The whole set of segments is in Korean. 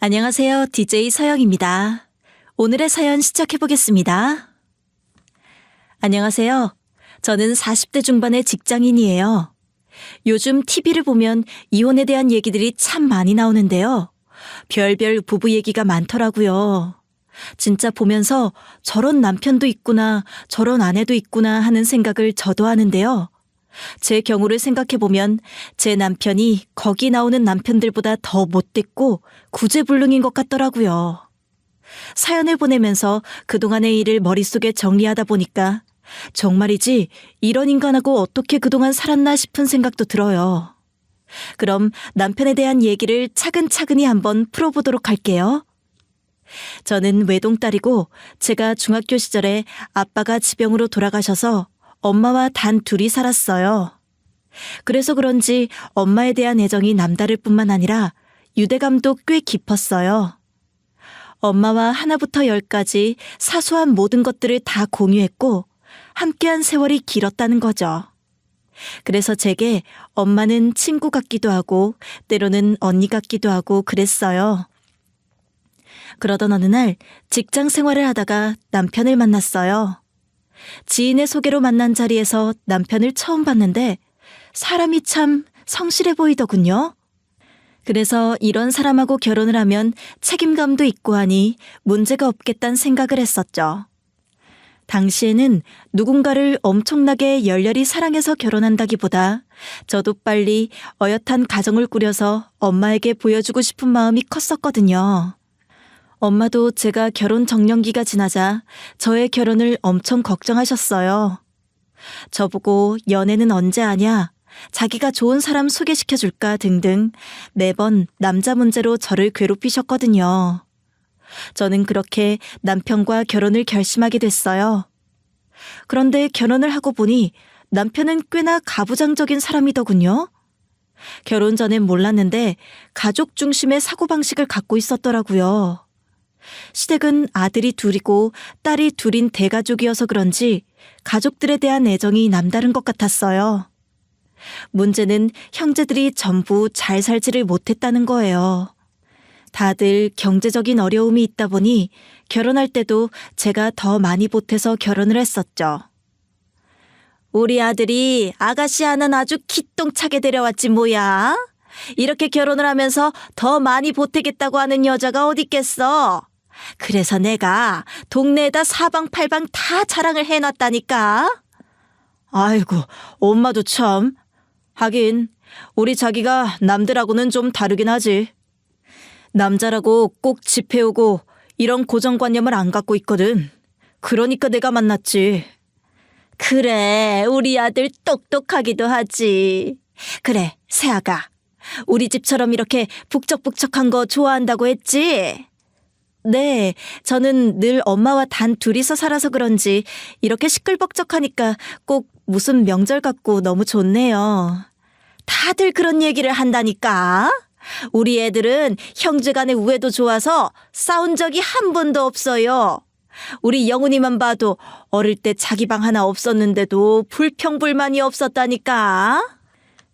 안녕하세요. DJ 서영입니다. 오늘의 사연 시작해보겠습니다. 안녕하세요. 저는 40대 중반의 직장인이에요. 요즘 TV를 보면 이혼에 대한 얘기들이 참 많이 나오는데요. 별별 부부 얘기가 많더라고요. 진짜 보면서 저런 남편도 있구나, 저런 아내도 있구나 하는 생각을 저도 하는데요. 제 경우를 생각해보면 제 남편이 거기 나오는 남편들보다 더 못됐고 구제불능인 것 같더라고요. 사연을 보내면서 그동안의 일을 머릿속에 정리하다 보니까 정말이지 이런 인간하고 어떻게 그동안 살았나 싶은 생각도 들어요. 그럼 남편에 대한 얘기를 차근차근히 한번 풀어보도록 할게요. 저는 외동딸이고 제가 중학교 시절에 아빠가 지병으로 돌아가셔서 엄마와 단 둘이 살았어요. 그래서 그런지 엄마에 대한 애정이 남다를 뿐만 아니라 유대감도 꽤 깊었어요. 엄마와 하나부터 열까지 사소한 모든 것들을 다 공유했고 함께한 세월이 길었다는 거죠. 그래서 제게 엄마는 친구 같기도 하고 때로는 언니 같기도 하고 그랬어요. 그러던 어느 날 직장 생활을 하다가 남편을 만났어요. 지인의 소개로 만난 자리에서 남편을 처음 봤는데 사람이 참 성실해 보이더군요. 그래서 이런 사람하고 결혼을 하면 책임감도 있고 하니 문제가 없겠다는 생각을 했었죠. 당시에는 누군가를 엄청나게 열렬히 사랑해서 결혼한다기보다 저도 빨리 어엿한 가정을 꾸려서 엄마에게 보여주고 싶은 마음이 컸었거든요. 엄마도 제가 결혼 정년기가 지나자 저의 결혼을 엄청 걱정하셨어요. 저보고 연애는 언제 하냐, 자기가 좋은 사람 소개시켜줄까 등등 매번 남자 문제로 저를 괴롭히셨거든요. 저는 그렇게 남편과 결혼을 결심하게 됐어요. 그런데 결혼을 하고 보니 남편은 꽤나 가부장적인 사람이더군요. 결혼 전엔 몰랐는데 가족 중심의 사고방식을 갖고 있었더라고요. 시댁은 아들이 둘이고 딸이 둘인 대가족이어서 그런지 가족들에 대한 애정이 남다른 것 같았어요. 문제는 형제들이 전부 잘 살지를 못했다는 거예요. 다들 경제적인 어려움이 있다 보니 결혼할 때도 제가 더 많이 보태서 결혼을 했었죠. 우리 아들이 아가씨 하나는 아주 기똥차게 데려왔지 뭐야. 이렇게 결혼을 하면서 더 많이 보태겠다고 하는 여자가 어디 있겠어. 그래서 내가 동네에다 사방팔방 다 자랑을 해놨다니까. 아이고, 엄마도 참. 하긴 우리 자기가 남들하고는 좀 다르긴 하지. 남자라고 꼭 집 해오고 이런 고정관념을 안 갖고 있거든. 그러니까 내가 만났지. 그래, 우리 아들 똑똑하기도 하지. 그래, 새아가. 우리 집처럼 이렇게 북적북적한 거 좋아한다고 했지? 네, 저는 늘 엄마와 단 둘이서 살아서 그런지 이렇게 시끌벅적하니까 꼭 무슨 명절 같고 너무 좋네요. 다들 그런 얘기를 한다니까. 우리 애들은 형제간의 우애도 좋아서 싸운 적이 한 번도 없어요. 우리 영훈이만 봐도 어릴 때 자기 방 하나 없었는데도 불평불만이 없었다니까.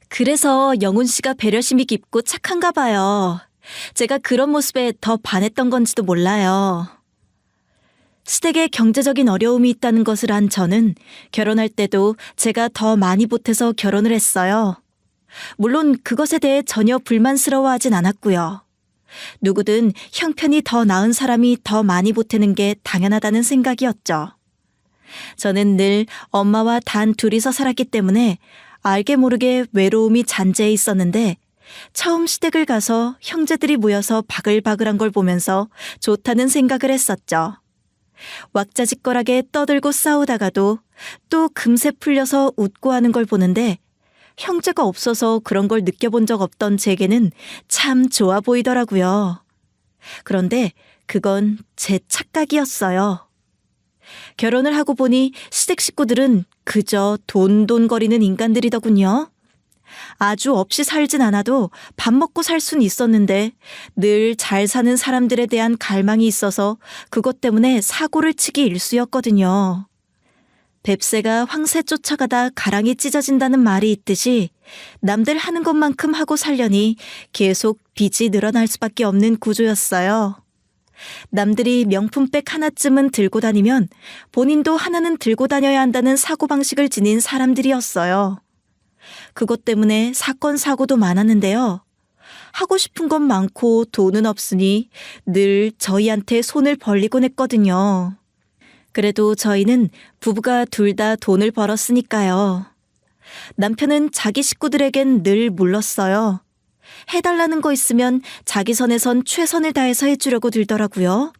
그래서 영훈 씨가 배려심이 깊고 착한가 봐요. 제가 그런 모습에 더 반했던 건지도 몰라요. 시댁에 경제적인 어려움이 있다는 것을 안 저는 결혼할 때도 제가 더 많이 보태서 결혼을 했어요. 물론 그것에 대해 전혀 불만스러워하진 않았고요. 누구든 형편이 더 나은 사람이 더 많이 보태는 게 당연하다는 생각이었죠. 저는 늘 엄마와 단 둘이서 살았기 때문에 알게 모르게 외로움이 잔재해 있었는데 처음 시댁을 가서 형제들이 모여서 바글바글한 걸 보면서 좋다는 생각을 했었죠. 왁자지껄하게 떠들고 싸우다가도 또 금세 풀려서 웃고 하는 걸 보는데 형제가 없어서 그런 걸 느껴본 적 없던 제게는 참 좋아 보이더라고요. 그런데 그건 제 착각이었어요. 결혼을 하고 보니 시댁 식구들은 그저 돈돈거리는 인간들이더군요. 아주 없이 살진 않아도 밥 먹고 살 순 있었는데 늘 잘 사는 사람들에 대한 갈망이 있어서 그것 때문에 사고를 치기 일쑤였거든요. 뱁새가 황새 쫓아가다 가랑이 찢어진다는 말이 있듯이 남들 하는 것만큼 하고 살려니 계속 빚이 늘어날 수밖에 없는 구조였어요. 남들이 명품백 하나쯤은 들고 다니면 본인도 하나는 들고 다녀야 한다는 사고방식을 지닌 사람들이었어요. 그것 때문에 사건 사고도 많았는데요. 하고 싶은 건 많고 돈은 없으니 늘 저희한테 손을 벌리곤 했거든요. 그래도 저희는 부부가 둘 다 돈을 벌었으니까요. 남편은 자기 식구들에겐 늘 물렀어요. 해달라는 거 있으면 자기 선에선 최선을 다해서 해주려고 들더라고요.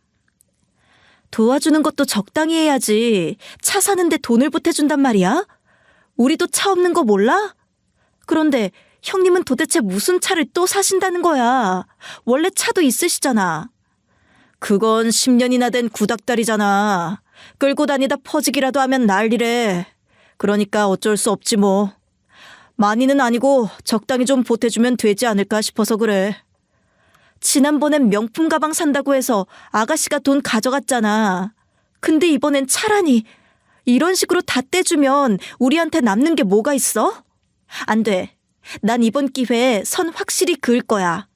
도와주는 것도 적당히 해야지. 차 사는데 돈을 보태준단 말이야? 우리도 차 없는 거 몰라? 그런데 형님은 도대체 무슨 차를 또 사신다는 거야? 원래 차도 있으시잖아. 그건 10년이나 된 구닥다리잖아. 끌고 다니다 퍼지기라도 하면 난리래. 그러니까 어쩔 수 없지 뭐. 많이는 아니고 적당히 좀 보태주면 되지 않을까 싶어서 그래. 지난번엔 명품 가방 산다고 해서 아가씨가 돈 가져갔잖아. 근데 이번엔 차라니. 이런 식으로 다 떼주면 우리한테 남는 게 뭐가 있어? 안 돼. 난 이번 기회에 선 확실히 그을 거야.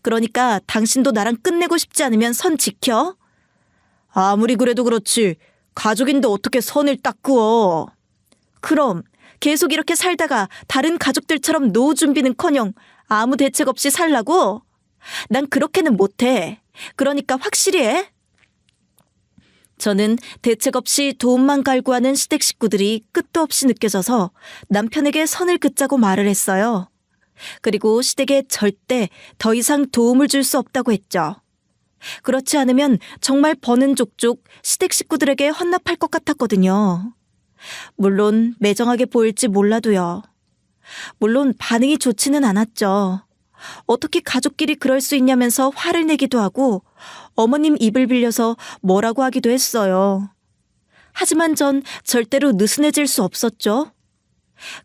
그러니까 당신도 나랑 끝내고 싶지 않으면 선 지켜. 아무리 그래도 그렇지. 가족인데 어떻게 선을 딱 그어. 그럼 계속 이렇게 살다가 다른 가족들처럼 노후 준비는커녕 아무 대책 없이 살라고? 난 그렇게는 못해. 그러니까 확실히 해. 저는 대책 없이 도움만 갈구하는 시댁 식구들이 끝도 없이 느껴져서 남편에게 선을 긋자고 말을 했어요. 그리고 시댁에 절대 더 이상 도움을 줄 수 없다고 했죠. 그렇지 않으면 정말 버는 족족 시댁 식구들에게 헌납할 것 같았거든요. 물론 매정하게 보일지 몰라도요. 물론 반응이 좋지는 않았죠. 어떻게 가족끼리 그럴 수 있냐면서 화를 내기도 하고 어머님 입을 빌려서 뭐라고 하기도 했어요. 하지만 전 절대로 느슨해질 수 없었죠.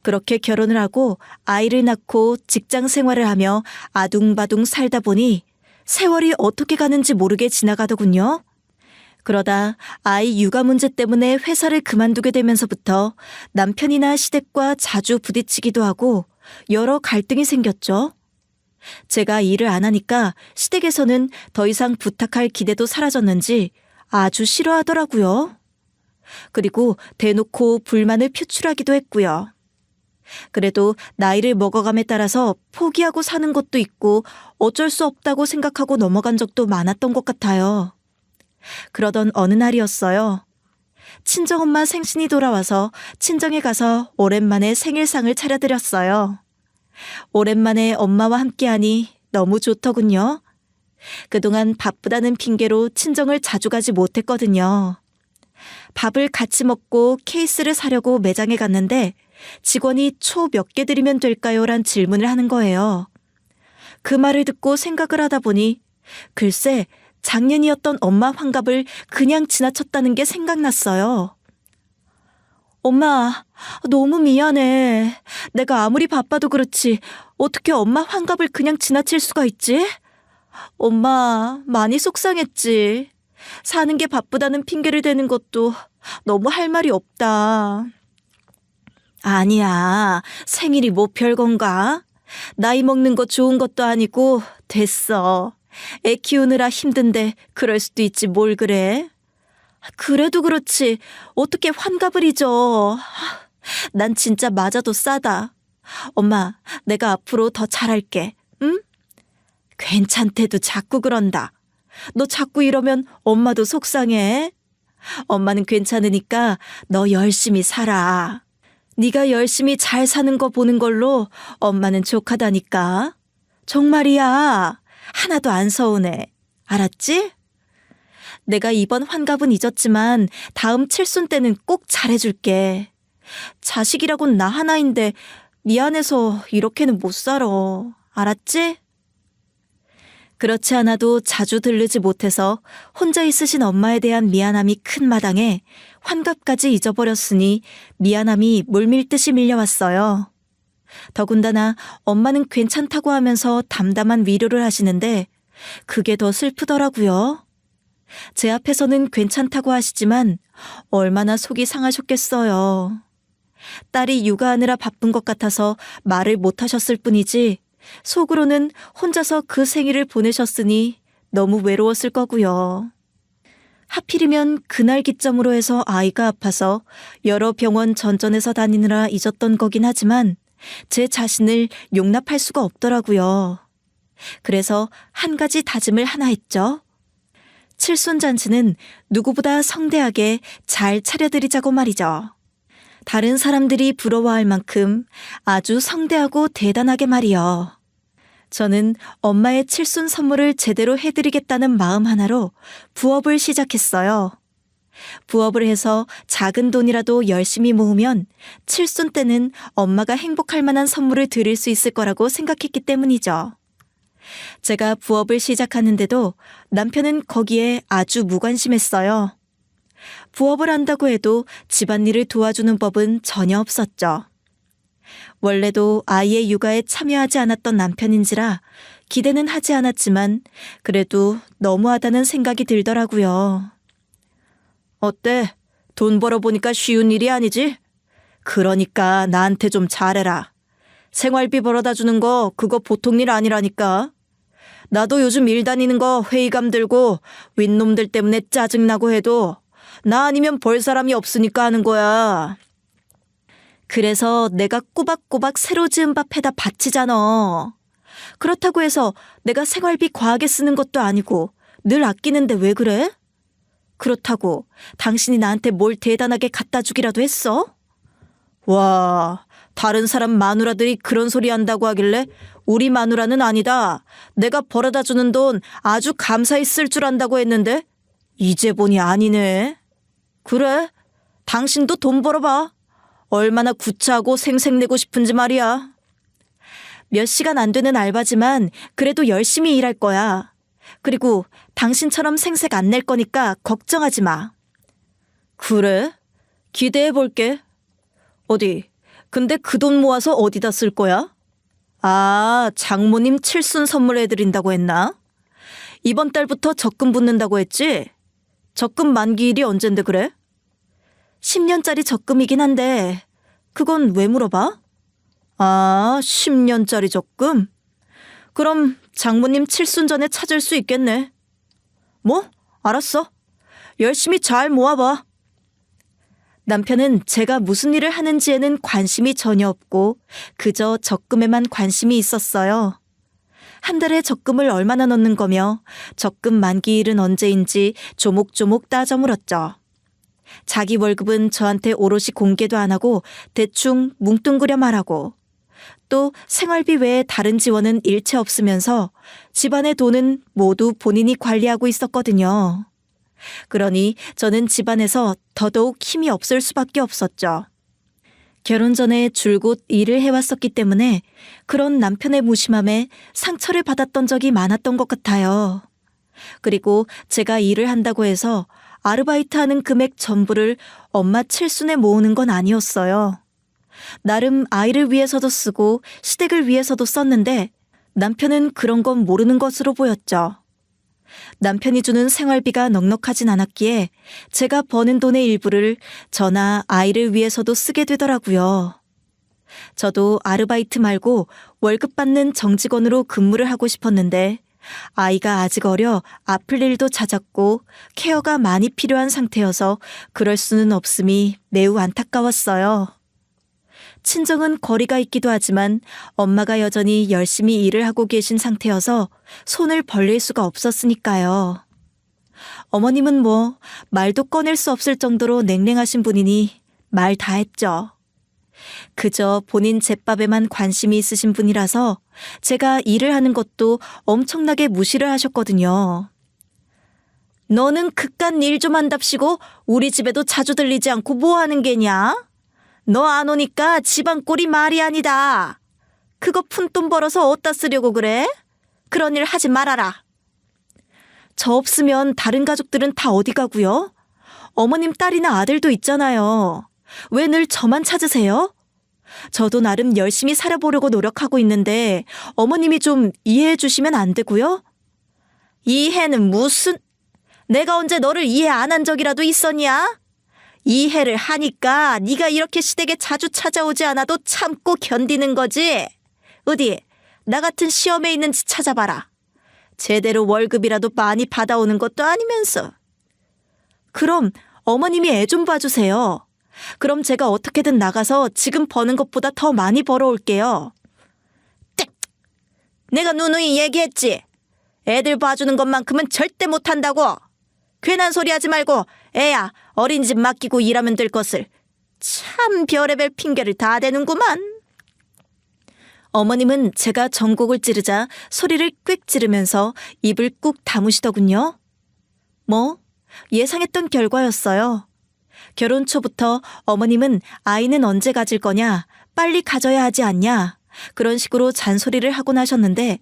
그렇게 결혼을 하고 아이를 낳고 직장 생활을 하며 아둥바둥 살다 보니 세월이 어떻게 가는지 모르게 지나가더군요. 그러다 아이 육아 문제 때문에 회사를 그만두게 되면서부터 남편이나 시댁과 자주 부딪히기도 하고 여러 갈등이 생겼죠. 제가 일을 안 하니까 시댁에서는 더 이상 부탁할 기대도 사라졌는지 아주 싫어하더라고요. 그리고 대놓고 불만을 표출하기도 했고요. 그래도 나이를 먹어감에 따라서 포기하고 사는 것도 있고 어쩔 수 없다고 생각하고 넘어간 적도 많았던 것 같아요. 그러던 어느 날이었어요. 친정엄마 생신이 돌아와서 친정에 가서 오랜만에 생일상을 차려드렸어요. 오랜만에 엄마와 함께하니 너무 좋더군요. 그동안 바쁘다는 핑계로 친정을 자주 가지 못했거든요. 밥을 같이 먹고 케이스를 사려고 매장에 갔는데 직원이 초 몇 개 드리면 될까요? 란 질문을 하는 거예요. 그 말을 듣고 생각을 하다 보니 글쎄 작년이었던 엄마 환갑을 그냥 지나쳤다는 게 생각났어요. 엄마, 너무 미안해. 내가 아무리 바빠도 그렇지 어떻게 엄마 환갑을 그냥 지나칠 수가 있지? 엄마, 많이 속상했지. 사는 게 바쁘다는 핑계를 대는 것도 너무 할 말이 없다. 아니야, 생일이 뭐 별건가? 나이 먹는 거 좋은 것도 아니고 됐어. 애 키우느라 힘든데 그럴 수도 있지 뭘 그래? 그래도 그렇지 어떻게 환갑을 잊어. 난 진짜 맞아도 싸다. 엄마, 내가 앞으로 더 잘할게. 응? 괜찮대도 자꾸 그런다. 너 자꾸 이러면 엄마도 속상해. 엄마는 괜찮으니까 너 열심히 살아. 네가 열심히 잘 사는 거 보는 걸로 엄마는 족하다니까. 정말이야. 하나도 안 서운해. 알았지? 내가 이번 환갑은 잊었지만 다음 칠순 때는 꼭 잘해줄게. 자식이라곤 나 하나인데 미안해서 이렇게는 못 살아. 알았지? 그렇지 않아도 자주 들르지 못해서 혼자 있으신 엄마에 대한 미안함이 큰 마당에 환갑까지 잊어버렸으니 미안함이 물밀듯이 밀려왔어요. 더군다나 엄마는 괜찮다고 하면서 담담한 위로를 하시는데 그게 더 슬프더라고요. 제 앞에서는 괜찮다고 하시지만 얼마나 속이 상하셨겠어요. 딸이 육아하느라 바쁜 것 같아서 말을 못 하셨을 뿐이지 속으로는 혼자서 그 생일을 보내셨으니 너무 외로웠을 거고요. 하필이면 그날 기점으로 해서 아이가 아파서 여러 병원 전전해서 다니느라 잊었던 거긴 하지만 제 자신을 용납할 수가 없더라고요. 그래서 한 가지 다짐을 하나 했죠. 칠순잔치는 누구보다 성대하게 잘 차려드리자고 말이죠. 다른 사람들이 부러워할 만큼 아주 성대하고 대단하게 말이요. 저는 엄마의 칠순 선물을 제대로 해드리겠다는 마음 하나로 부업을 시작했어요. 부업을 해서 작은 돈이라도 열심히 모으면 칠순 때는 엄마가 행복할 만한 선물을 드릴 수 있을 거라고 생각했기 때문이죠. 제가 부업을 시작하는데도 남편은 거기에 아주 무관심했어요. 부업을 한다고 해도 집안일을 도와주는 법은 전혀 없었죠. 원래도 아이의 육아에 참여하지 않았던 남편인지라 기대는 하지 않았지만 그래도 너무하다는 생각이 들더라고요. 어때? 돈 벌어보니까 쉬운 일이 아니지? 그러니까 나한테 좀 잘해라. 생활비 벌어다 주는 거 그거 보통 일 아니라니까. 나도 요즘 일 다니는 거 회의감 들고 윗놈들 때문에 짜증나고 해도 나 아니면 벌 사람이 없으니까 하는 거야. 그래서 내가 꼬박꼬박 새로 지은 밥 해다 바치잖아. 그렇다고 해서 내가 생활비 과하게 쓰는 것도 아니고 늘 아끼는데 왜 그래? 그렇다고 당신이 나한테 뭘 대단하게 갖다 주기라도 했어? 와, 다른 사람 마누라들이 그런 소리 한다고 하길래 우리 마누라는 아니다. 내가 벌어다 주는 돈 아주 감사히 쓸 줄 안다고 했는데 이제 보니 아니네. 그래, 당신도 돈 벌어봐. 얼마나 구차하고 생색내고 싶은지 말이야. 몇 시간 안 되는 알바지만 그래도 열심히 일할 거야. 그리고 당신처럼 생색 안 낼 거니까 걱정하지 마. 그래? 기대해 볼게. 어디? 근데 그 돈 모아서 어디다 쓸 거야? 아, 장모님 칠순 선물해드린다고 했나? 이번 달부터 적금 붙는다고 했지? 적금 만기일이 언젠데 그래? 10년짜리 적금이긴 한데 그건 왜 물어봐? 아, 10년짜리 적금? 그럼 장모님 칠순 전에 찾을 수 있겠네. 뭐? 알았어. 열심히 잘 모아봐. 남편은 제가 무슨 일을 하는지에는 관심이 전혀 없고 그저 적금에만 관심이 있었어요. 한 달에 적금을 얼마나 넣는 거며 적금 만기일은 언제인지 조목조목 따져 물었죠. 자기 월급은 저한테 오롯이 공개도 안 하고 대충 뭉뚱그려 말하고 또 생활비 외에 다른 지원은 일체 없으면서 집안의 돈은 모두 본인이 관리하고 있었거든요. 그러니 저는 집안에서 더더욱 힘이 없을 수밖에 없었죠. 결혼 전에 줄곧 일을 해왔었기 때문에 그런 남편의 무심함에 상처를 받았던 적이 많았던 것 같아요. 그리고 제가 일을 한다고 해서 아르바이트하는 금액 전부를 엄마 칠순에 모으는 건 아니었어요. 나름 아이를 위해서도 쓰고 시댁을 위해서도 썼는데 남편은 그런 건 모르는 것으로 보였죠. 남편이 주는 생활비가 넉넉하진 않았기에 제가 버는 돈의 일부를 저나 아이를 위해서도 쓰게 되더라고요. 저도 아르바이트 말고 월급 받는 정직원으로 근무를 하고 싶었는데 아이가 아직 어려 아플 일도 잦았고 케어가 많이 필요한 상태여서 그럴 수는 없음이 매우 안타까웠어요. 친정은 거리가 있기도 하지만 엄마가 여전히 열심히 일을 하고 계신 상태여서 손을 벌릴 수가 없었으니까요. 어머님은 뭐 말도 꺼낼 수 없을 정도로 냉랭하신 분이니 말 다 했죠. 그저 본인 잿밥에만 관심이 있으신 분이라서 제가 일을 하는 것도 엄청나게 무시를 하셨거든요. 너는 그깟 일 좀 한답시고 우리 집에도 자주 들리지 않고 뭐 하는 게냐? 너 안 오니까 집안 꼴이 말이 아니다. 그거 푼돈 벌어서 어디다 쓰려고 그래? 그런 일 하지 말아라. 저 없으면 다른 가족들은 다 어디 가고요? 어머님 딸이나 아들도 있잖아요. 왜 늘 저만 찾으세요? 저도 나름 열심히 살아보려고 노력하고 있는데 어머님이 좀 이해해 주시면 안 되고요? 이해는 무슨... 내가 언제 너를 이해 안 한 적이라도 있었냐? 이해를 하니까 네가 이렇게 시댁에 자주 찾아오지 않아도 참고 견디는 거지. 어디 나 같은 시험에 있는지 찾아봐라. 제대로 월급이라도 많이 받아오는 것도 아니면서. 그럼 어머님이 애 좀 봐주세요. 그럼 제가 어떻게든 나가서 지금 버는 것보다 더 많이 벌어올게요. 내가 누누이 얘기했지. 애들 봐주는 것만큼은 절대 못한다고. 괜한 소리 하지 말고 애야 어린이집 맡기고 일하면 될 것을. 참 별의별 핑계를 다 대는구만. 어머님은 제가 전곡을 찌르자 소리를 꽥 지르면서 입을 꾹 다무시더군요. 뭐 예상했던 결과였어요. 결혼 초부터 어머님은 아이는 언제 가질 거냐, 빨리 가져야 하지 않냐, 그런 식으로 잔소리를 하곤 하셨는데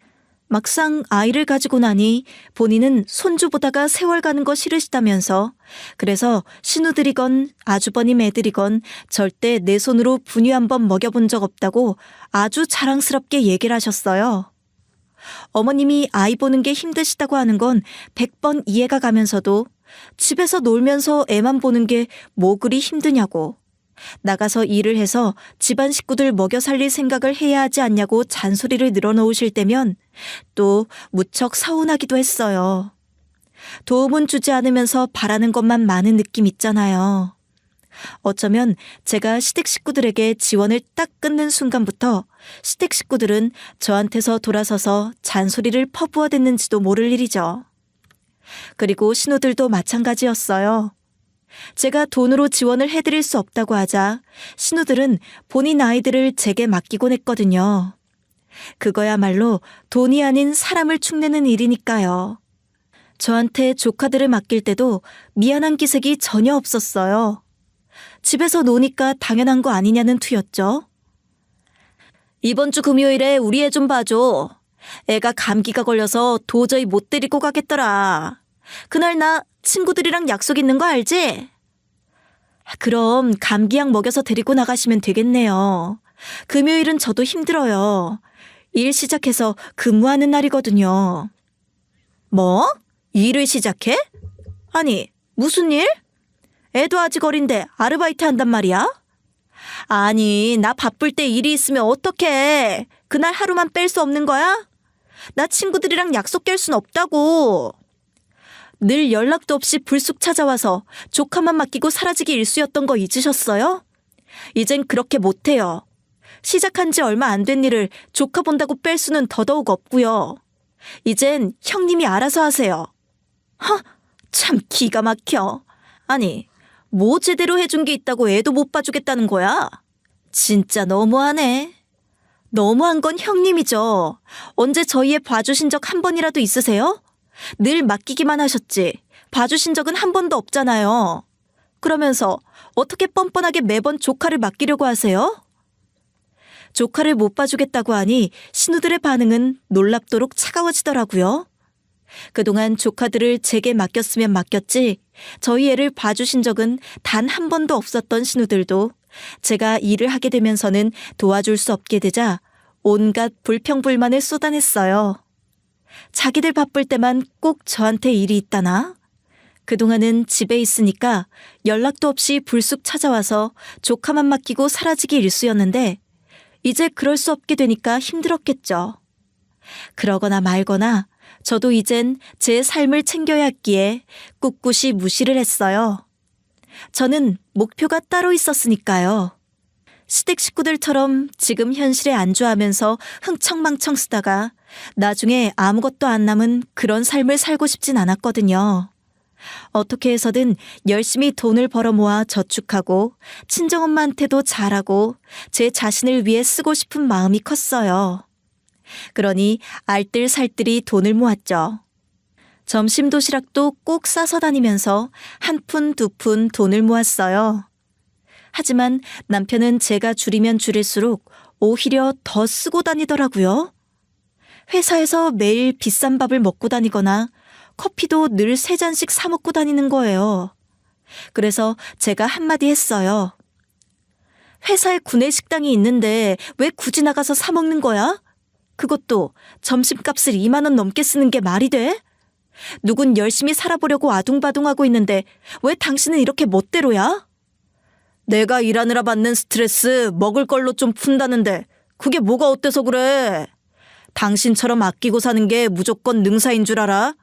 막상 아이를 가지고 나니 본인은 손주 보다가 세월 가는 거 싫으시다면서 그래서 신우들이건 아주버님 애들이건 절대 내 손으로 분유 한번 먹여본 적 없다고 아주 자랑스럽게 얘기를 하셨어요. 어머님이 아이 보는 게 힘드시다고 하는 건 100번 이해가 가면서도 집에서 놀면서 애만 보는 게 뭐 그리 힘드냐고, 나가서 일을 해서 집안 식구들 먹여 살릴 생각을 해야 하지 않냐고 잔소리를 늘어놓으실 때면 또 무척 서운하기도 했어요. 도움은 주지 않으면서 바라는 것만 많은 느낌 있잖아요. 어쩌면 제가 시댁 식구들에게 지원을 딱 끊는 순간부터 시댁 식구들은 저한테서 돌아서서 잔소리를 퍼부어댔는지도 모를 일이죠. 그리고 신우들도 마찬가지였어요. 제가 돈으로 지원을 해드릴 수 없다고 하자 신우들은 본인 아이들을 제게 맡기곤 했거든요. 그거야말로 돈이 아닌 사람을 축내는 일이니까요. 저한테 조카들을 맡길 때도 미안한 기색이 전혀 없었어요. 집에서 노니까 당연한 거 아니냐는 투였죠. 이번 주 금요일에 우리 애 좀 봐줘. 애가 감기가 걸려서 도저히 못 데리고 가겠더라. 그날 나 친구들이랑 약속 있는 거 알지? 그럼 감기약 먹여서 데리고 나가시면 되겠네요. 금요일은 저도 힘들어요. 일 시작해서 근무하는 날이거든요. 뭐? 일을 시작해? 아니, 무슨 일? 애도 아직 어린데 아르바이트 한단 말이야? 아니, 나 바쁠 때 일이 있으면 어떡해. 그날 하루만 뺄 수 없는 거야? 나 친구들이랑 약속 깰 순 없다고. 늘 연락도 없이 불쑥 찾아와서 조카만 맡기고 사라지기 일쑤였던 거 잊으셨어요? 이젠 그렇게 못해요. 시작한 지 얼마 안 된 일을 조카 본다고 뺄 수는 더더욱 없고요. 이젠 형님이 알아서 하세요. 참 기가 막혀. 아니, 뭐 제대로 해준 게 있다고 애도 못 봐주겠다는 거야? 진짜 너무하네. 너무한 건 형님이죠. 언제 저희 애 봐주신 적 한 번이라도 있으세요? 늘 맡기기만 하셨지 봐주신 적은 한 번도 없잖아요. 그러면서 어떻게 뻔뻔하게 매번 조카를 맡기려고 하세요? 조카를 못 봐주겠다고 하니 신우들의 반응은 놀랍도록 차가워지더라고요. 그동안 조카들을 제게 맡겼으면 맡겼지 저희 애를 봐주신 적은 단 한 번도 없었던 신우들도 제가 일을 하게 되면서는 도와줄 수 없게 되자 온갖 불평불만을 쏟아냈어요. 자기들 바쁠 때만 꼭 저한테 일이 있다나? 그동안은 집에 있으니까 연락도 없이 불쑥 찾아와서 조카만 맡기고 사라지기 일쑤였는데 이제 그럴 수 없게 되니까 힘들었겠죠. 그러거나 말거나 저도 이젠 제 삶을 챙겨야 했기에 꿋꿋이 무시를 했어요. 저는 목표가 따로 있었으니까요. 시댁 식구들처럼 지금 현실에 안주하면서 흥청망청 쓰다가 나중에 아무것도 안 남은 그런 삶을 살고 싶진 않았거든요. 어떻게 해서든 열심히 돈을 벌어 모아 저축하고 친정엄마한테도 잘하고 제 자신을 위해 쓰고 싶은 마음이 컸어요. 그러니 알뜰살뜰히 돈을 모았죠. 점심 도시락도 꼭 싸서 다니면서 한 푼, 두 푼 돈을 모았어요. 하지만 남편은 제가 줄이면 줄일수록 오히려 더 쓰고 다니더라고요. 회사에서 매일 비싼 밥을 먹고 다니거나 커피도 늘 3잔씩 사 먹고 다니는 거예요. 그래서 제가 한마디 했어요. 회사에 구내식당이 있는데 왜 굳이 나가서 사 먹는 거야? 그것도 점심값을 2만 원 넘게 쓰는 게 말이 돼? 누군 열심히 살아보려고 아둥바둥하고 있는데 왜 당신은 이렇게 멋대로야? 내가 일하느라 받는 스트레스 먹을 걸로 좀 푼다는데 그게 뭐가 어때서 그래? 당신처럼 아끼고 사는 게 무조건 능사인 줄 알아?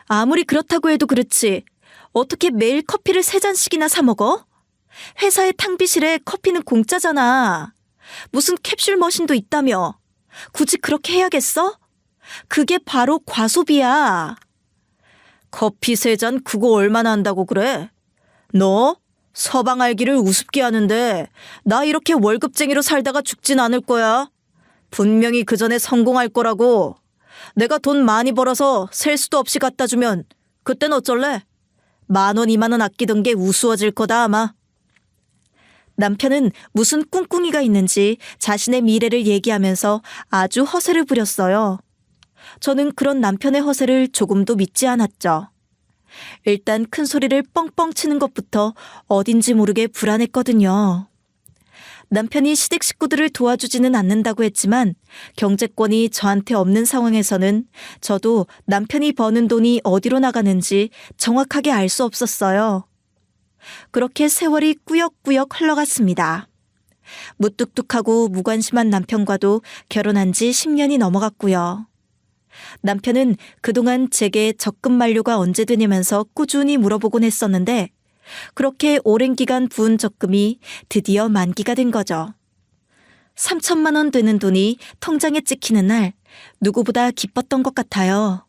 아무리 그렇다고 해도 그렇지. 어떻게 매일 커피를 3잔씩이나 사 먹어? 회사의 탕비실에 커피는 공짜잖아. 무슨 캡슐 머신도 있다며. 굳이 그렇게 해야겠어? 그게 바로 과소비야. 커피 3잔 그거 얼마나 한다고 그래? 너 서방 알기를 우습게 하는데 나 이렇게 월급쟁이로 살다가 죽진 않을 거야. 분명히 그 전에 성공할 거라고. 내가 돈 많이 벌어서 셀 수도 없이 갖다 주면 그땐 어쩔래? 10,000원, 20,000원 아끼던 게 우스워질 거다 아마. 남편은 무슨 꿍꿍이가 있는지 자신의 미래를 얘기하면서 아주 허세를 부렸어요. 저는 그런 남편의 허세를 조금도 믿지 않았죠. 일단 큰 소리를 뻥뻥 치는 것부터 어딘지 모르게 불안했거든요. 남편이 시댁 식구들을 도와주지는 않는다고 했지만 경제권이 저한테 없는 상황에서는 저도 남편이 버는 돈이 어디로 나가는지 정확하게 알 수 없었어요. 그렇게 세월이 꾸역꾸역 흘러갔습니다. 무뚝뚝하고 무관심한 남편과도 결혼한 지 10년이 넘어갔고요. 남편은 그동안 제게 적금 만료가 언제 되냐면서 꾸준히 물어보곤 했었는데 그렇게 오랜 기간 부은 적금이 드디어 만기가 된 거죠. 3,000만 원 되는 돈이 통장에 찍히는 날 누구보다 기뻤던 것 같아요.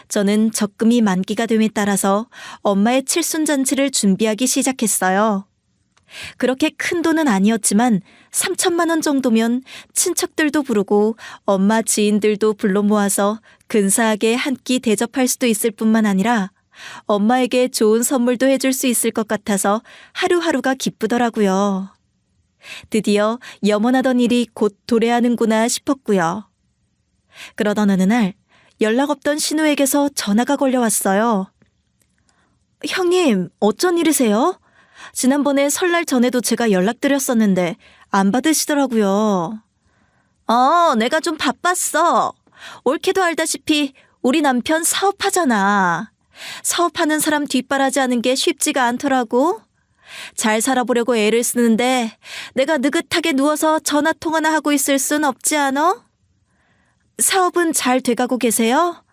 저는 적금이 만기가 됨에 따라서 엄마의 칠순잔치를 준비하기 시작했어요. 그렇게 큰 돈은 아니었지만 3,000만 원 정도면 친척들도 부르고 엄마 지인들도 불러 모아서 근사하게 한 끼 대접할 수도 있을 뿐만 아니라 엄마에게 좋은 선물도 해줄 수 있을 것 같아서 하루하루가 기쁘더라고요. 드디어 염원하던 일이 곧 도래하는구나 싶었고요. 그러던 어느 날 연락 없던 신우에게서 전화가 걸려왔어요. 형님, 어쩐 일이세요? 지난번에 설날 전에도 제가 연락드렸었는데 안 받으시더라고요. 내가 좀 바빴어. 옳게도 알다시피 우리 남편 사업하잖아. 사업하는 사람 뒷바라지하는 게 쉽지가 않더라고. 잘 살아보려고 애를 쓰는데 내가 느긋하게 누워서 전화통화나 하고 있을 순 없지 않아? 사업은 잘 돼가고 계세요?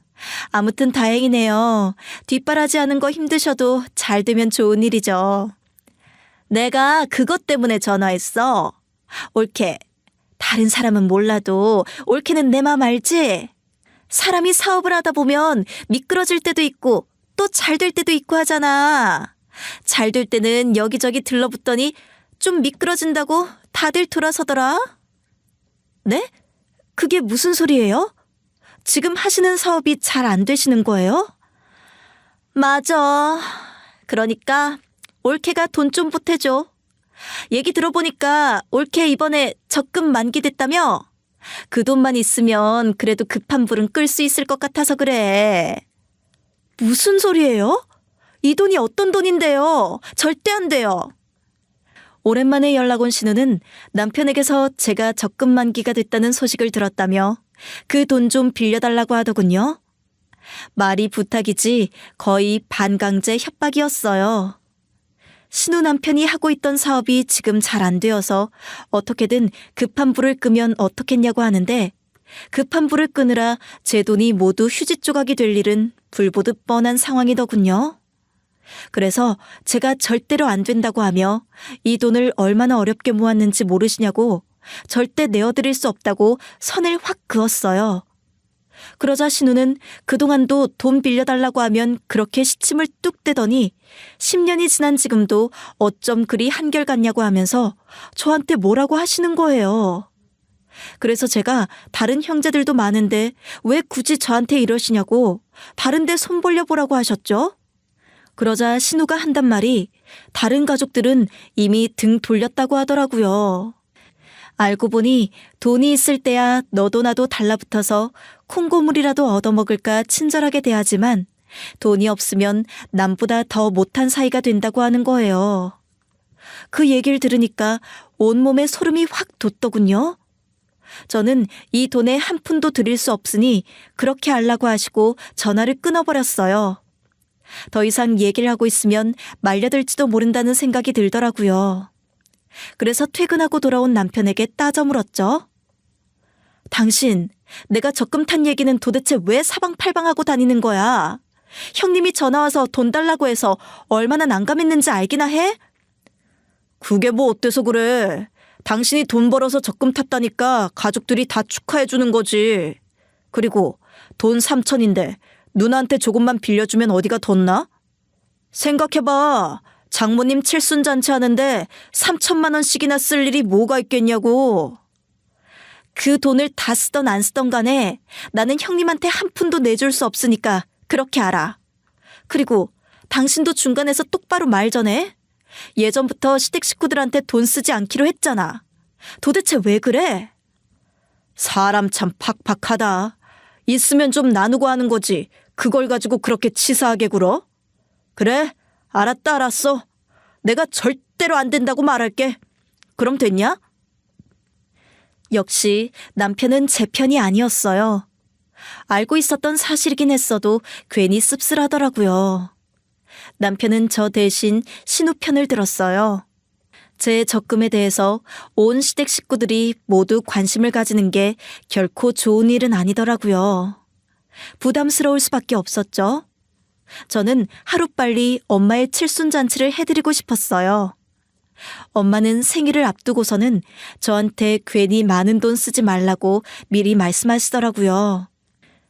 아무튼 다행이네요. 뒷바라지하는 거 힘드셔도 잘 되면 좋은 일이죠. 내가 그것 때문에 전화했어. 옳게. 다른 사람은 몰라도 옳게는 내 맘 알지? 사람이 사업을 하다 보면 미끄러질 때도 있고 또 잘 될 때도 있고 하잖아. 잘 될 때는 여기저기 들러붙더니 좀 미끄러진다고 다들 돌아서더라. 네? 그게 무슨 소리예요? 지금 하시는 사업이 잘 안 되시는 거예요? 맞아. 그러니까 올케가 돈 좀 보태줘. 얘기 들어보니까 올케 이번에 적금 만기됐다며? 그 돈만 있으면 그래도 급한 불은 끌 수 있을 것 같아서 그래. 무슨 소리예요? 이 돈이 어떤 돈인데요? 절대 안 돼요. 오랜만에 연락 온 신우는 남편에게서 제가 적금 만기가 됐다는 소식을 들었다며 그 돈 좀 빌려달라고 하더군요. 말이 부탁이지 거의 반강제 협박이었어요. 신우 남편이 하고 있던 사업이 지금 잘 안 되어서 어떻게든 급한 불을 끄면 어떻겠냐고 하는데 급한 불을 끄느라 제 돈이 모두 휴지 조각이 될 일은 불보듯 뻔한 상황이더군요. 그래서 제가 절대로 안 된다고 하며 이 돈을 얼마나 어렵게 모았는지 모르시냐고 절대 내어드릴 수 없다고 선을 확 그었어요. 그러자 신우는 그동안도 돈 빌려달라고 하면 그렇게 시침을 뚝 떼더니 10년이 지난 지금도 어쩜 그리 한결같냐고 하면서 저한테 뭐라고 하시는 거예요. 그래서 제가 다른 형제들도 많은데 왜 굳이 저한테 이러시냐고 다른 데 손 벌려보라고 하셨죠? 그러자 신우가 한단 말이 다른 가족들은 이미 등 돌렸다고 하더라고요. 알고 보니 돈이 있을 때야 너도 나도 달라붙어서 콩고물이라도 얻어먹을까 친절하게 대하지만 돈이 없으면 남보다 더 못한 사이가 된다고 하는 거예요. 그 얘기를 들으니까 온몸에 소름이 확 돋더군요. 저는 이 돈에 한 푼도 드릴 수 없으니 그렇게 하려고 하시고 전화를 끊어버렸어요. 더 이상 얘기를 하고 있으면 말려들지도 모른다는 생각이 들더라고요. 그래서 퇴근하고 돌아온 남편에게 따져 물었죠. 당신, 내가 적금 탄 얘기는 도대체 왜 사방팔방하고 다니는 거야? 형님이 전화와서 돈 달라고 해서 얼마나 난감했는지 알기나 해? 그게 뭐 어때서 그래? 당신이 돈 벌어서 적금 탔다니까 가족들이 다 축하해 주는 거지. 그리고 돈 3천인데 누나한테 조금만 빌려주면 어디가 덧나? 생각해봐. 장모님 칠순잔치 하는데 3천만 원씩이나 쓸 일이 뭐가 있겠냐고. 그 돈을 다 쓰던 안 쓰던 간에 나는 형님한테 한 푼도 내줄 수 없으니까 그렇게 알아. 그리고 당신도 중간에서 똑바로 말 전해. 예전부터 시댁 식구들한테 돈 쓰지 않기로 했잖아. 도대체 왜 그래? 사람 참 팍팍하다. 있으면 좀 나누고 하는 거지. 그걸 가지고 그렇게 치사하게 굴어? 그래, 알았어. 내가 절대로 안 된다고 말할게. 그럼 됐냐? 역시 남편은 제 편이 아니었어요. 알고 있었던 사실이긴 했어도 괜히 씁쓸하더라고요. 남편은 저 대신 신우 편을 들었어요. 제 적금에 대해서 온 시댁 식구들이 모두 관심을 가지는 게 결코 좋은 일은 아니더라고요. 부담스러울 수밖에 없었죠. 저는 하루빨리 엄마의 칠순잔치를 해드리고 싶었어요. 엄마는 생일을 앞두고서는 저한테 괜히 많은 돈 쓰지 말라고 미리 말씀하시더라고요.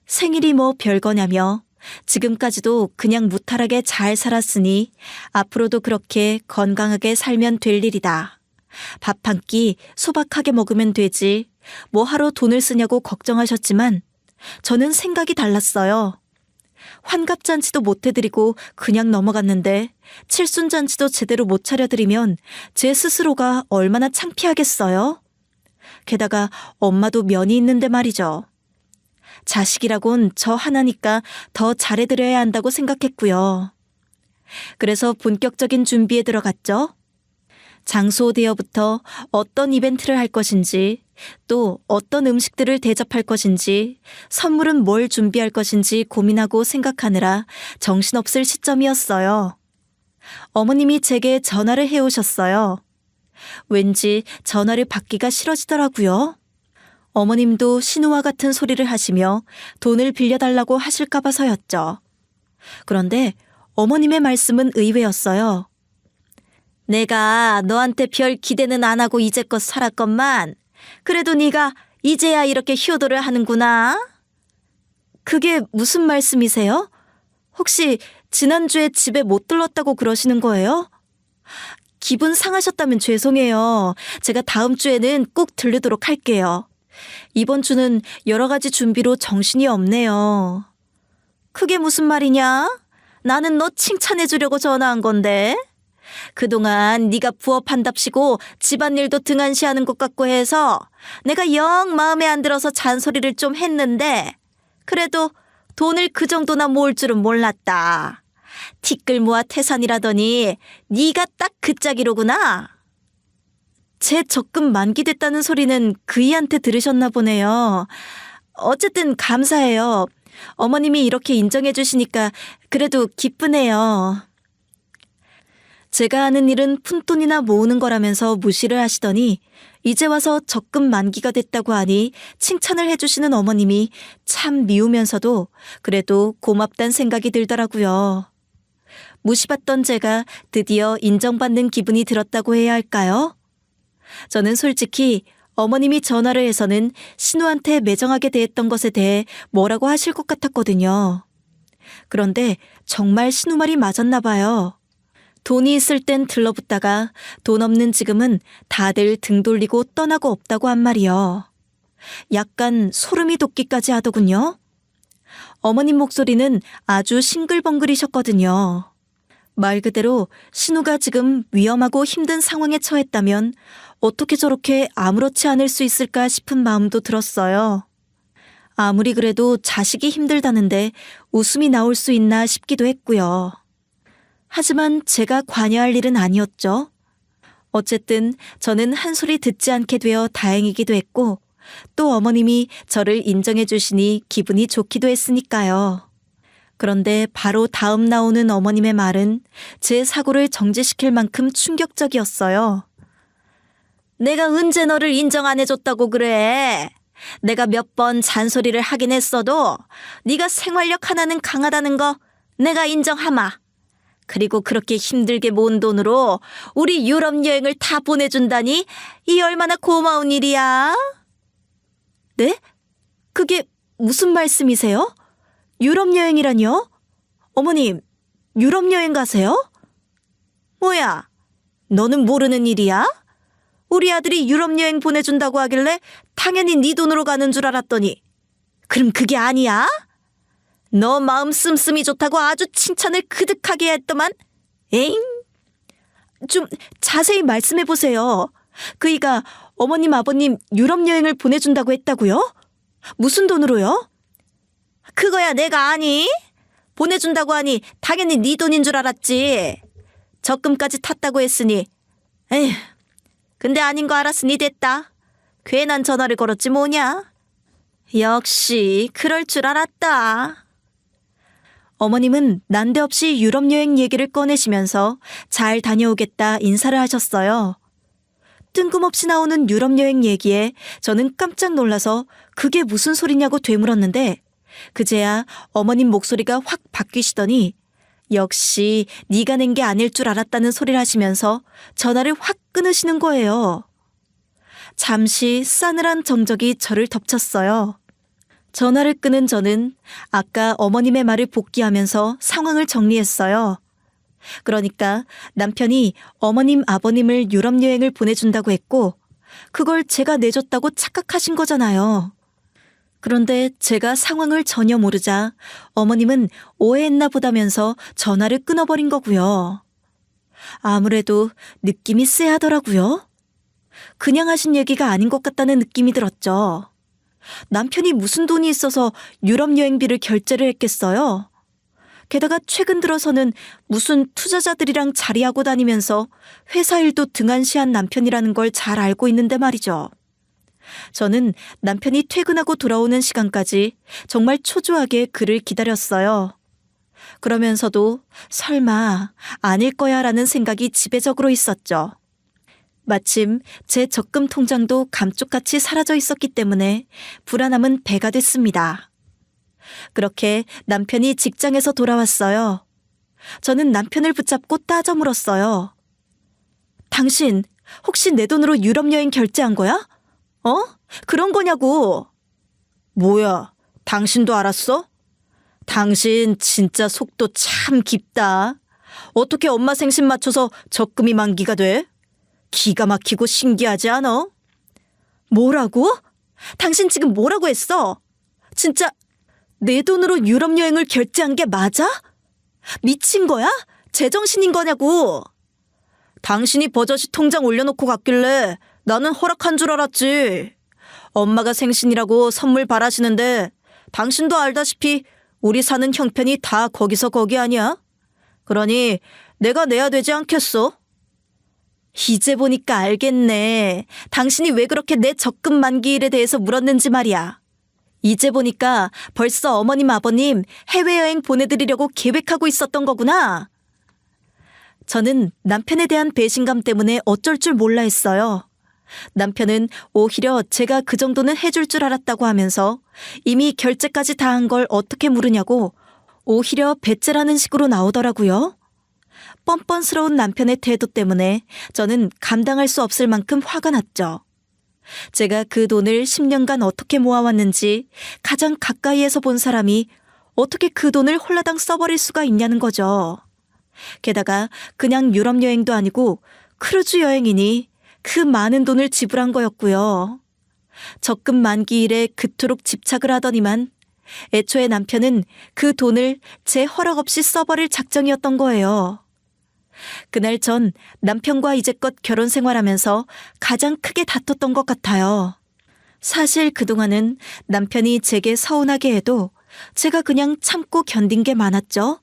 생일이 뭐 별거냐며 지금까지도 그냥 무탈하게 잘 살았으니 앞으로도 그렇게 건강하게 살면 될 일이다. 밥 한 끼 소박하게 먹으면 되지 뭐 하러 돈을 쓰냐고 걱정하셨지만 저는 생각이 달랐어요. 환갑잔치도 못 해드리고 그냥 넘어갔는데 칠순잔치도 제대로 못 차려드리면 제 스스로가 얼마나 창피하겠어요? 게다가 엄마도 면이 있는데 말이죠. 자식이라곤 저 하나니까 더 잘해드려야 한다고 생각했고요. 그래서 본격적인 준비에 들어갔죠. 장소 대여부터 어떤 이벤트를 할 것인지, 또 어떤 음식들을 대접할 것인지, 선물은 뭘 준비할 것인지 고민하고 생각하느라 정신없을 시점이었어요. 어머님이 제게 전화를 해오셨어요. 왠지 전화를 받기가 싫어지더라고요. 어머님도 신우와 같은 소리를 하시며 돈을 빌려달라고 하실까 봐서였죠. 그런데 어머님의 말씀은 의외였어요. 내가 너한테 별 기대는 안 하고 이제껏 살았건만 그래도 네가 이제야 이렇게 효도를 하는구나. 그게 무슨 말씀이세요? 혹시 지난주에 집에 못 들렀다고 그러시는 거예요? 기분 상하셨다면 죄송해요. 제가 다음 주에는 꼭 들르도록 할게요. 이번 주는 여러 가지 준비로 정신이 없네요. 그게 무슨 말이냐? 나는 너 칭찬해 주려고 전화한 건데. 그동안 네가 부업한답시고 집안일도 등한시하는 것 같고 해서 내가 영 마음에 안 들어서 잔소리를 좀 했는데 그래도 돈을 그 정도나 모을 줄은 몰랐다. 티끌 모아 태산이라더니 네가 딱 그 짝이로구나. 제 적금 만기됐다는 소리는 그이한테 들으셨나 보네요. 어쨌든 감사해요. 어머님이 이렇게 인정해 주시니까 그래도 기쁘네요. 제가 하는 일은 푼돈이나 모으는 거라면서 무시를 하시더니 이제 와서 적금 만기가 됐다고 하니 칭찬을 해주시는 어머님이 참 미우면서도 그래도 고맙단 생각이 들더라고요. 무시받던 제가 드디어 인정받는 기분이 들었다고 해야 할까요? 저는 솔직히 어머님이 전화를 해서는 신우한테 매정하게 대했던 것에 대해 뭐라고 하실 것 같았거든요. 그런데 정말 신우 말이 맞았나 봐요. 돈이 있을 땐 들러붙다가 돈 없는 지금은 다들 등 돌리고 떠나고 없다고 한 말이요. 약간 소름이 돋기까지 하더군요. 어머님 목소리는 아주 싱글벙글이셨거든요. 말 그대로 신우가 지금 위험하고 힘든 상황에 처했다면 어떻게 저렇게 아무렇지 않을 수 있을까 싶은 마음도 들었어요. 아무리 그래도 자식이 힘들다는데 웃음이 나올 수 있나 싶기도 했고요. 하지만 제가 관여할 일은 아니었죠. 어쨌든 저는 한 소리 듣지 않게 되어 다행이기도 했고 또 어머님이 저를 인정해 주시니 기분이 좋기도 했으니까요. 그런데 바로 다음 나오는 어머님의 말은 제 사고를 정지시킬 만큼 충격적이었어요. 내가 언제 너를 인정 안 해줬다고 그래? 내가 몇 번 잔소리를 하긴 했어도 네가 생활력 하나는 강하다는 거 내가 인정하마. 그리고 그렇게 힘들게 모은 돈으로 우리 유럽 여행을 다 보내준다니 이 얼마나 고마운 일이야. 네? 그게 무슨 말씀이세요? 유럽 여행이라뇨? 어머님, 유럽 여행 가세요? 뭐야, 너는 모르는 일이야? 우리 아들이 유럽 여행 보내준다고 하길래 당연히 네 돈으로 가는 줄 알았더니 그럼 그게 아니야? 너 마음 씀씀이 좋다고 아주 칭찬을 그득하게 했더만. 에잉? 좀 자세히 말씀해 보세요. 그이가 어머님 아버님 유럽 여행을 보내준다고 했다고요? 무슨 돈으로요? 그거야 내가 아니? 보내준다고 하니 당연히 네 돈인 줄 알았지. 적금까지 탔다고 했으니. 에휴, 근데 아닌 거 알았으니 됐다. 괜한 전화를 걸었지 뭐냐. 역시 그럴 줄 알았다. 어머님은 난데없이 유럽 여행 얘기를 꺼내시면서 잘 다녀오겠다 인사를 하셨어요. 뜬금없이 나오는 유럽 여행 얘기에 저는 깜짝 놀라서 그게 무슨 소리냐고 되물었는데 그제야 어머님 목소리가 확 바뀌시더니 역시 네가 낸 게 아닐 줄 알았다는 소리를 하시면서 전화를 확 끊으시는 거예요. 잠시 싸늘한 정적이 저를 덮쳤어요. 전화를 끊은 저는 아까 어머님의 말을 복기하면서 상황을 정리했어요. 그러니까 남편이 어머님 아버님을 유럽 여행을 보내준다고 했고 그걸 제가 내줬다고 착각하신 거잖아요. 그런데 제가 상황을 전혀 모르자 어머님은 오해했나 보다면서 전화를 끊어버린 거고요. 아무래도 느낌이 쎄하더라고요. 그냥 하신 얘기가 아닌 것 같다는 느낌이 들었죠. 남편이 무슨 돈이 있어서 유럽 여행비를 결제를 했겠어요? 게다가 최근 들어서는 무슨 투자자들이랑 자리하고 다니면서 회사 일도 등한시한 남편이라는 걸 잘 알고 있는데 말이죠. 저는 남편이 퇴근하고 돌아오는 시간까지 정말 초조하게 그를 기다렸어요. 그러면서도 설마 아닐 거야 라는 생각이 지배적으로 있었죠. 마침 제 적금 통장도 감쪽같이 사라져 있었기 때문에 불안함은 배가 됐습니다. 그렇게 남편이 직장에서 돌아왔어요. 저는 남편을 붙잡고 따져 물었어요. 당신 혹시 내 돈으로 유럽 여행 결제한 거야? 그런 거냐고. 뭐야, 당신도 알았어? 당신 진짜 속도 참 깊다. 어떻게 엄마 생신 맞춰서 적금이 만기가 돼? 기가 막히고 신기하지 않아? 뭐라고? 당신 지금 뭐라고 했어? 진짜 내 돈으로 유럽 여행을 결제한 게 맞아? 미친 거야? 제정신인 거냐고. 당신이 버젓이 통장 올려놓고 갔길래 나는 허락한 줄 알았지. 엄마가 생신이라고 선물 바라시는데 당신도 알다시피 우리 사는 형편이 다 거기서 거기 아니야? 그러니 내가 내야 되지 않겠어? 이제 보니까 알겠네. 당신이 왜 그렇게 내 적금 만기일에 대해서 물었는지 말이야. 이제 보니까 벌써 어머님 아버님 해외여행 보내드리려고 계획하고 있었던 거구나. 저는 남편에 대한 배신감 때문에 어쩔 줄 몰라 했어요. 남편은 오히려 제가 그 정도는 해줄 줄 알았다고 하면서 이미 결제까지 다 한 걸 어떻게 물으냐고 오히려 배째라는 식으로 나오더라고요. 뻔뻔스러운 남편의 태도 때문에 저는 감당할 수 없을 만큼 화가 났죠. 제가 그 돈을 10년간 어떻게 모아왔는지 가장 가까이에서 본 사람이 어떻게 그 돈을 홀라당 써버릴 수가 있냐는 거죠. 게다가 그냥 유럽 여행도 아니고 크루즈 여행이니 그 많은 돈을 지불한 거였고요. 적금 만기일에 그토록 집착을 하더니만 애초에 남편은 그 돈을 제 허락 없이 써버릴 작정이었던 거예요. 그날 전 남편과 이제껏 결혼 생활하면서 가장 크게 다퉜던 것 같아요. 사실 그동안은 남편이 제게 서운하게 해도 제가 그냥 참고 견딘 게 많았죠.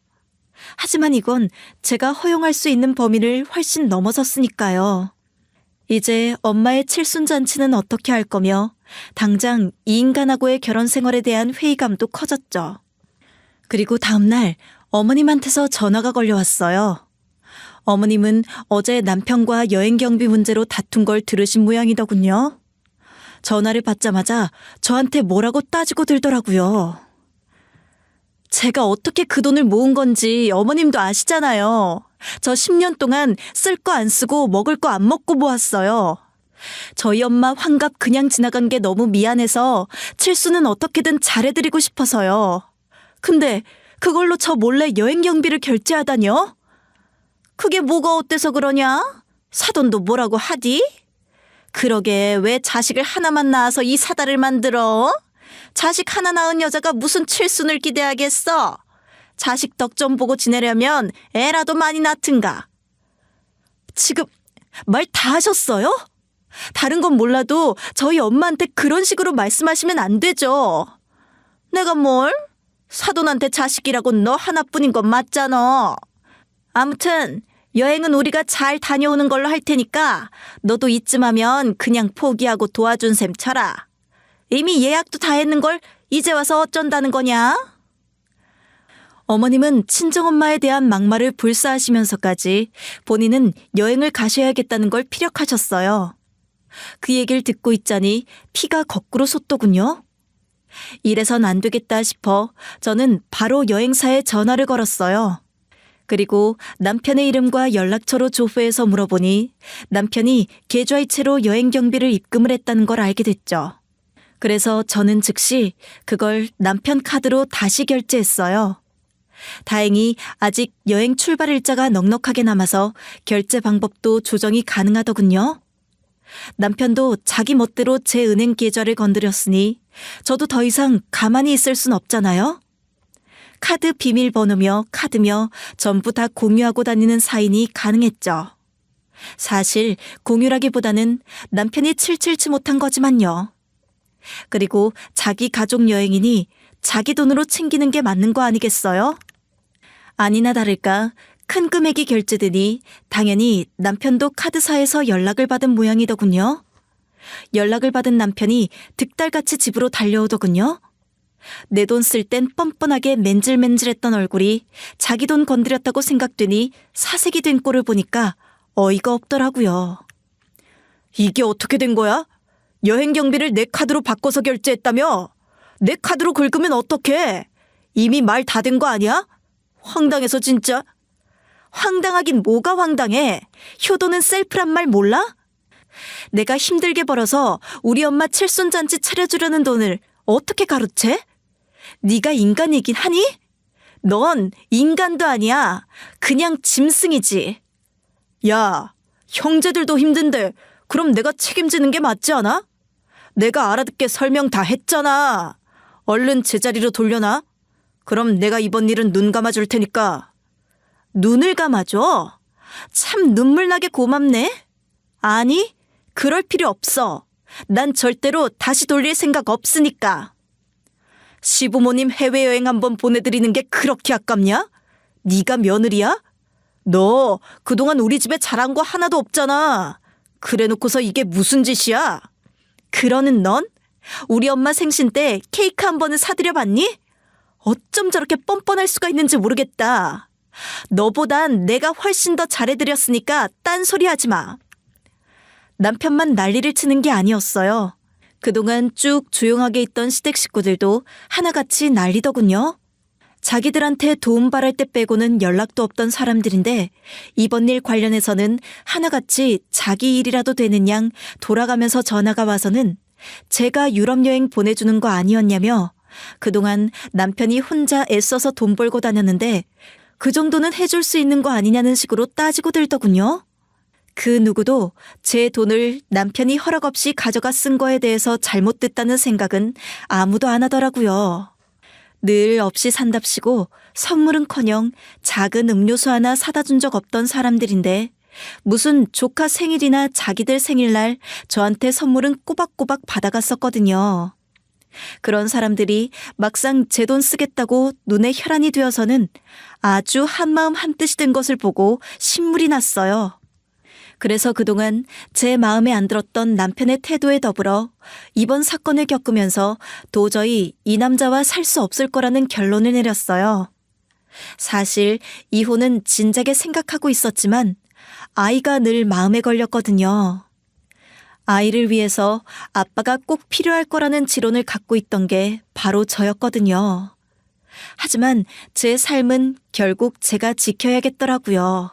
하지만 이건 제가 허용할 수 있는 범위를 훨씬 넘어섰으니까요. 이제 엄마의 칠순잔치는 어떻게 할 거며 당장 이 인간하고의 결혼 생활에 대한 회의감도 커졌죠. 그리고 다음날 어머님한테서 전화가 걸려왔어요. 어머님은 어제 남편과 여행 경비 문제로 다툰 걸 들으신 모양이더군요. 전화를 받자마자 저한테 뭐라고 따지고 들더라고요. 제가 어떻게 그 돈을 모은 건지 어머님도 아시잖아요. 저 10년 동안 쓸 거 안 쓰고 먹을 거 안 먹고 모았어요. 저희 엄마 환갑 그냥 지나간 게 너무 미안해서 칠수는 어떻게든 잘해드리고 싶어서요. 근데 그걸로 저 몰래 여행 경비를 결제하다니요? 그게 뭐가 어때서 그러냐? 사돈도 뭐라고 하디? 그러게 왜 자식을 하나만 낳아서 이 사달을 만들어? 자식 하나 낳은 여자가 무슨 칠순을 기대하겠어? 자식 덕 좀 보고 지내려면 애라도 많이 낳든가. 지금 말 다 하셨어요? 다른 건 몰라도 저희 엄마한테 그런 식으로 말씀하시면 안 되죠. 내가 뭘? 사돈한테 자식이라고 너 하나뿐인 건 맞잖아. 아무튼 여행은 우리가 잘 다녀오는 걸로 할 테니까 너도 이쯤 하면 그냥 포기하고 도와준 셈 쳐라. 이미 예약도 다 했는 걸 이제 와서 어쩐다는 거냐? 어머님은 친정엄마에 대한 막말을 불사하시면서까지 본인은 여행을 가셔야겠다는 걸 피력하셨어요. 그 얘기를 듣고 있자니 피가 거꾸로 솟더군요. 이래선 안 되겠다 싶어 저는 바로 여행사에 전화를 걸었어요. 그리고 남편의 이름과 연락처로 조회해서 물어보니 남편이 계좌이체로 여행 경비를 입금을 했다는 걸 알게 됐죠. 그래서 저는 즉시 그걸 남편 카드로 다시 결제했어요. 다행히 아직 여행 출발 일자가 넉넉하게 남아서 결제 방법도 조정이 가능하더군요. 남편도 자기 멋대로 제 은행 계좌를 건드렸으니 저도 더 이상 가만히 있을 순 없잖아요. 카드 비밀번호며 카드며 전부 다 공유하고 다니는 사인이 가능했죠. 사실 공유라기보다는 남편이 칠칠치 못한 거지만요. 그리고 자기 가족 여행이니 자기 돈으로 챙기는 게 맞는 거 아니겠어요? 아니나 다를까 큰 금액이 결제되니 당연히 남편도 카드사에서 연락을 받은 모양이더군요. 연락을 받은 남편이 득달같이 집으로 달려오더군요. 내 돈 쓸 땐 뻔뻔하게 맨질맨질했던 얼굴이 자기 돈 건드렸다고 생각되니 사색이 된 꼴을 보니까 어이가 없더라고요. 이게 어떻게 된 거야? 여행 경비를 내 카드로 바꿔서 결제했다며? 내 카드로 긁으면 어떡해? 이미 말 다 된 거 아니야? 황당해서 진짜. 황당하긴 뭐가 황당해. 효도는 셀프란 말 몰라? 내가 힘들게 벌어서 우리 엄마 칠순잔치 차려주려는 돈을 어떻게 가로채? 네가 인간이긴 하니? 넌 인간도 아니야. 그냥 짐승이지. 야, 형제들도 힘든데 그럼 내가 책임지는 게 맞지 않아? 내가 알아듣게 설명 다 했잖아. 얼른 제자리로 돌려놔. 그럼 내가 이번 일은 눈 감아줄 테니까. 눈을 감아줘? 참 눈물나게 고맙네. 아니, 그럴 필요 없어. 난 절대로 다시 돌릴 생각 없으니까. 시부모님 해외여행 한번 보내드리는 게 그렇게 아깝냐? 네가 며느리야? 너 그동안 우리 집에 잘한 거 하나도 없잖아. 그래놓고서 이게 무슨 짓이야? 그러는 넌? 우리 엄마 생신 때 케이크 한 번은 사드려 봤니? 어쩜 저렇게 뻔뻔할 수가 있는지 모르겠다. 너보단 내가 훨씬 더 잘해드렸으니까 딴소리 하지 마. 남편만 난리를 치는 게 아니었어요. 그동안 쭉 조용하게 있던 시댁 식구들도 하나같이 난리더군요. 자기들한테 도움 바랄 때 빼고는 연락도 없던 사람들인데 이번 일 관련해서는 하나같이 자기 일이라도 되는 양 돌아가면서 전화가 와서는 제가 유럽 여행 보내주는 거 아니었냐며 그동안 남편이 혼자 애써서 돈 벌고 다녔는데 그 정도는 해줄 수 있는 거 아니냐는 식으로 따지고 들더군요. 그 누구도 제 돈을 남편이 허락 없이 가져가 쓴 거에 대해서 잘못됐다는 생각은 아무도 안 하더라고요. 늘 없이 산답시고 선물은커녕 작은 음료수 하나 사다 준 적 없던 사람들인데 무슨 조카 생일이나 자기들 생일날 저한테 선물은 꼬박꼬박 받아갔었거든요. 그런 사람들이 막상 제 돈 쓰겠다고 눈에 혈안이 되어서는 아주 한마음 한뜻이 된 것을 보고 신물이 났어요. 그래서 그동안 제 마음에 안 들었던 남편의 태도에 더불어 이번 사건을 겪으면서 도저히 이 남자와 살 수 없을 거라는 결론을 내렸어요. 사실 이혼은 진작에 생각하고 있었지만 아이가 늘 마음에 걸렸거든요. 아이를 위해서 아빠가 꼭 필요할 거라는 지론을 갖고 있던 게 바로 저였거든요. 하지만 제 삶은 결국 제가 지켜야겠더라고요.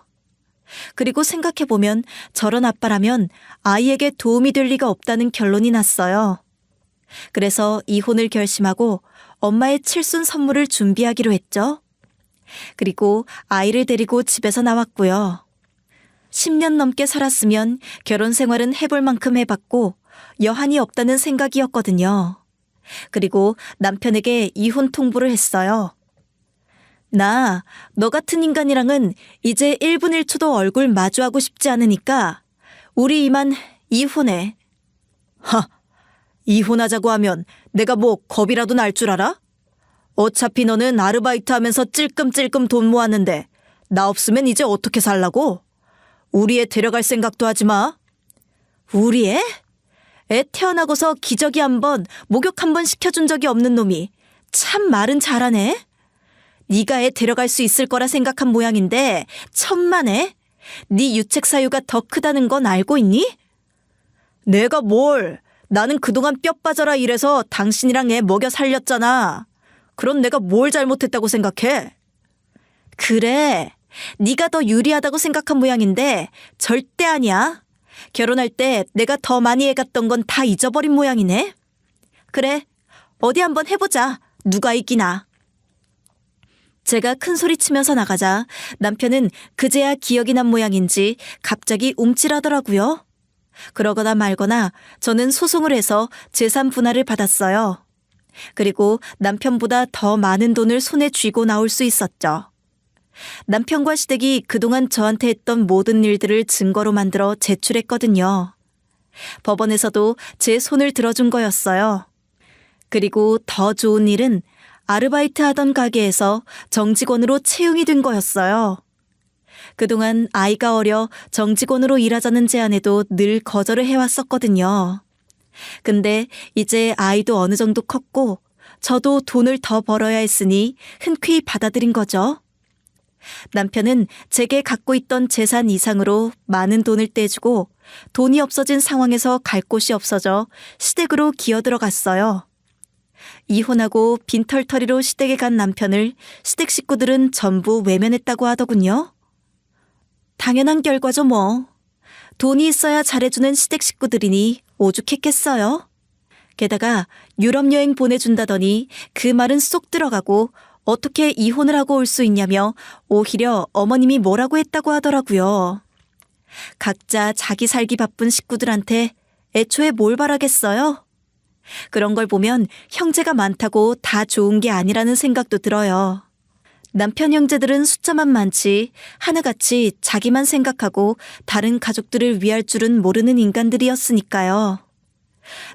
그리고 생각해보면 저런 아빠라면 아이에게 도움이 될 리가 없다는 결론이 났어요. 그래서 이혼을 결심하고 엄마의 칠순 선물을 준비하기로 했죠. 그리고 아이를 데리고 집에서 나왔고요. 10년 넘게 살았으면 결혼 생활은 해볼 만큼 해봤고 여한이 없다는 생각이었거든요. 그리고 남편에게 이혼 통보를 했어요. 나 너 같은 인간이랑은 이제 1분 1초도 얼굴 마주하고 싶지 않으니까 우리 이만 이혼해. 이혼하자고 하면 내가 뭐 겁이라도 날 줄 알아? 어차피 너는 아르바이트 하면서 찔끔찔끔 돈 모았는데 나 없으면 이제 어떻게 살라고? 우리 애 데려갈 생각도 하지 마. 우리 애? 애 태어나고서 기저귀 한 번, 목욕 한 번 시켜준 적이 없는 놈이 참 말은 잘하네. 네가 애 데려갈 수 있을 거라 생각한 모양인데 천만에. 네 유책 사유가 더 크다는 건 알고 있니? 내가 뭘. 나는 그동안 뼈 빠져라 이래서 당신이랑 애 먹여 살렸잖아. 그럼 내가 뭘 잘못했다고 생각해? 그래. 네가 더 유리하다고 생각한 모양인데 절대 아니야. 결혼할 때 내가 더 많이 해갔던 건 다 잊어버린 모양이네. 그래. 어디 한번 해보자. 누가 이기나. 제가 큰 소리 치면서 나가자 남편은 그제야 기억이 난 모양인지 갑자기 움찔하더라고요. 그러거나 말거나 저는 소송을 해서 재산 분할을 받았어요. 그리고 남편보다 더 많은 돈을 손에 쥐고 나올 수 있었죠. 남편과 시댁이 그동안 저한테 했던 모든 일들을 증거로 만들어 제출했거든요. 법원에서도 제 손을 들어준 거였어요. 그리고 더 좋은 일은 아르바이트 하던 가게에서 정직원으로 채용이 된 거였어요. 그동안 아이가 어려 정직원으로 일하자는 제안에도 늘 거절을 해왔었거든요. 근데 이제 아이도 어느 정도 컸고 저도 돈을 더 벌어야 했으니 흔쾌히 받아들인 거죠. 남편은 제게 갖고 있던 재산 이상으로 많은 돈을 떼주고 돈이 없어진 상황에서 갈 곳이 없어져 시댁으로 기어들어갔어요. 이혼하고 빈털터리로 시댁에 간 남편을 시댁 식구들은 전부 외면했다고 하더군요. 당연한 결과죠 뭐. 돈이 있어야 잘해주는 시댁 식구들이니 오죽했겠어요. 게다가 유럽 여행 보내준다더니 그 말은 쏙 들어가고 어떻게 이혼을 하고 올 수 있냐며 오히려 어머님이 뭐라고 했다고 하더라고요. 각자 자기 살기 바쁜 식구들한테 애초에 뭘 바라겠어요? 그런 걸 보면 형제가 많다고 다 좋은 게 아니라는 생각도 들어요. 남편 형제들은 숫자만 많지 하나같이 자기만 생각하고 다른 가족들을 위할 줄은 모르는 인간들이었으니까요.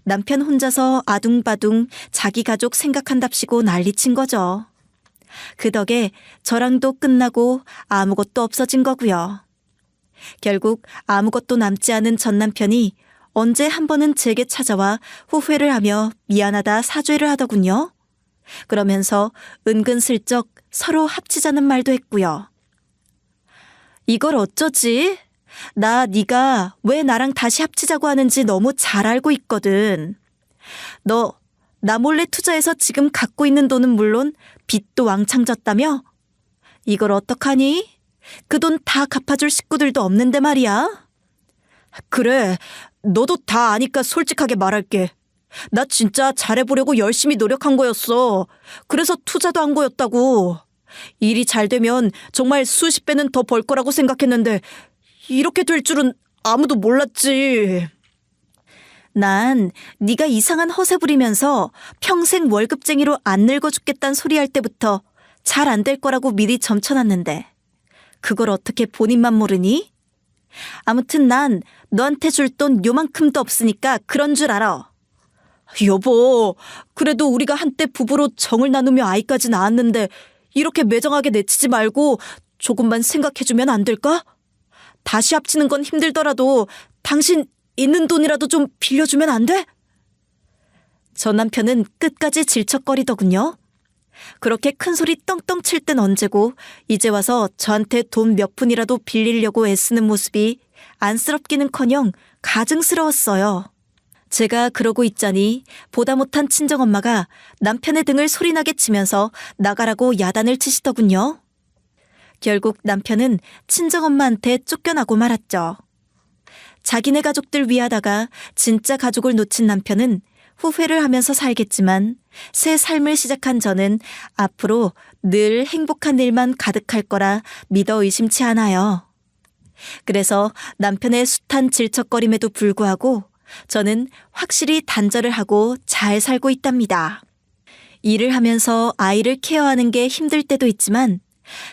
남편 혼자서 아둥바둥 자기 가족 생각한답시고 난리친 거죠. 그 덕에 저랑도 끝나고 아무것도 없어진 거고요. 결국 아무것도 남지 않은 전 남편이 언제 한 번은 제게 찾아와 후회를 하며 미안하다 사죄를 하더군요. 그러면서 은근슬쩍 서로 합치자는 말도 했고요. 이걸 어쩌지? 나 네가 왜 나랑 다시 합치자고 하는지 너무 잘 알고 있거든. 너 나 몰래 투자해서 지금 갖고 있는 돈은 물론 빚도 왕창 졌다며? 이걸 어떡하니? 그 돈 다 갚아줄 식구들도 없는데 말이야. 그래, 너도 다 아니까 솔직하게 말할게. 나 진짜 잘해보려고 열심히 노력한 거였어. 그래서 투자도 한 거였다고. 일이 잘 되면 정말 수십 배는 더 벌 거라고 생각했는데 이렇게 될 줄은 아무도 몰랐지. 난 네가 이상한 허세 부리면서 평생 월급쟁이로 안 늙어 죽겠다는 소리 할 때부터 잘 안 될 거라고 미리 점쳐놨는데 그걸 어떻게 본인만 모르니? 아무튼 난 너한테 줄 돈 요만큼도 없으니까 그런 줄 알아. 여보, 그래도 우리가 한때 부부로 정을 나누며 아이까지 낳았는데 이렇게 매정하게 내치지 말고 조금만 생각해주면 안 될까? 다시 합치는 건 힘들더라도 당신 있는 돈이라도 좀 빌려주면 안 돼? 저 남편은 끝까지 질척거리더군요. 그렇게 큰 소리 떵떵 칠 땐 언제고 이제 와서 저한테 돈 몇 푼이라도 빌리려고 애쓰는 모습이 안쓰럽기는커녕 가증스러웠어요. 제가 그러고 있자니 보다 못한 친정엄마가 남편의 등을 소리나게 치면서 나가라고 야단을 치시더군요. 결국 남편은 친정엄마한테 쫓겨나고 말았죠. 자기네 가족들 위하다가 진짜 가족을 놓친 남편은 후회를 하면서 살겠지만 새 삶을 시작한 저는 앞으로 늘 행복한 일만 가득할 거라 믿어 의심치 않아요. 그래서 남편의 숱한 질척거림에도 불구하고 저는 확실히 단절을 하고 잘 살고 있답니다. 일을 하면서 아이를 케어하는 게 힘들 때도 있지만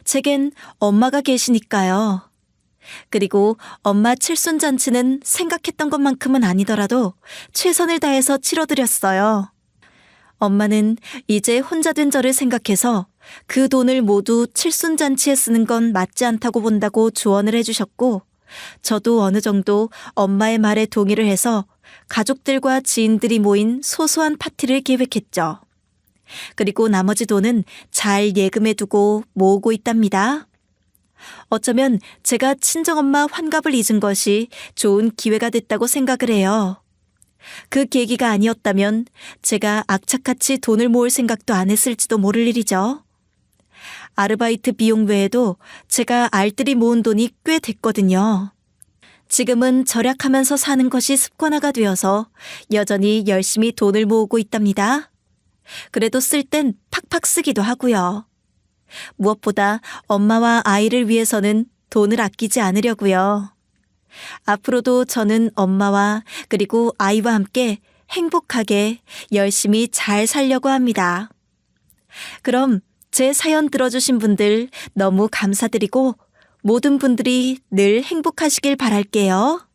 제겐 엄마가 계시니까요. 그리고 엄마 칠순잔치는 생각했던 것만큼은 아니더라도 최선을 다해서 치러드렸어요. 엄마는 이제 혼자 된 저를 생각해서 그 돈을 모두 칠순잔치에 쓰는 건 맞지 않다고 본다고 조언을 해주셨고 저도 어느 정도 엄마의 말에 동의를 해서 가족들과 지인들이 모인 소소한 파티를 계획했죠. 그리고 나머지 돈은 잘 예금해두고 모으고 있답니다. 어쩌면 제가 친정엄마 환갑을 잊은 것이 좋은 기회가 됐다고 생각을 해요. 그 계기가 아니었다면 제가 악착같이 돈을 모을 생각도 안 했을지도 모를 일이죠. 아르바이트 비용 외에도 제가 알뜰히 모은 돈이 꽤 됐거든요. 지금은 절약하면서 사는 것이 습관화가 되어서 여전히 열심히 돈을 모으고 있답니다. 그래도 쓸 땐 팍팍 쓰기도 하고요. 무엇보다 엄마와 아이를 위해서는 돈을 아끼지 않으려고요. 앞으로도 저는 엄마와 그리고 아이와 함께 행복하게 열심히 잘 살려고 합니다. 그럼 제 사연 들어주신 분들 너무 감사드리고 모든 분들이 늘 행복하시길 바랄게요.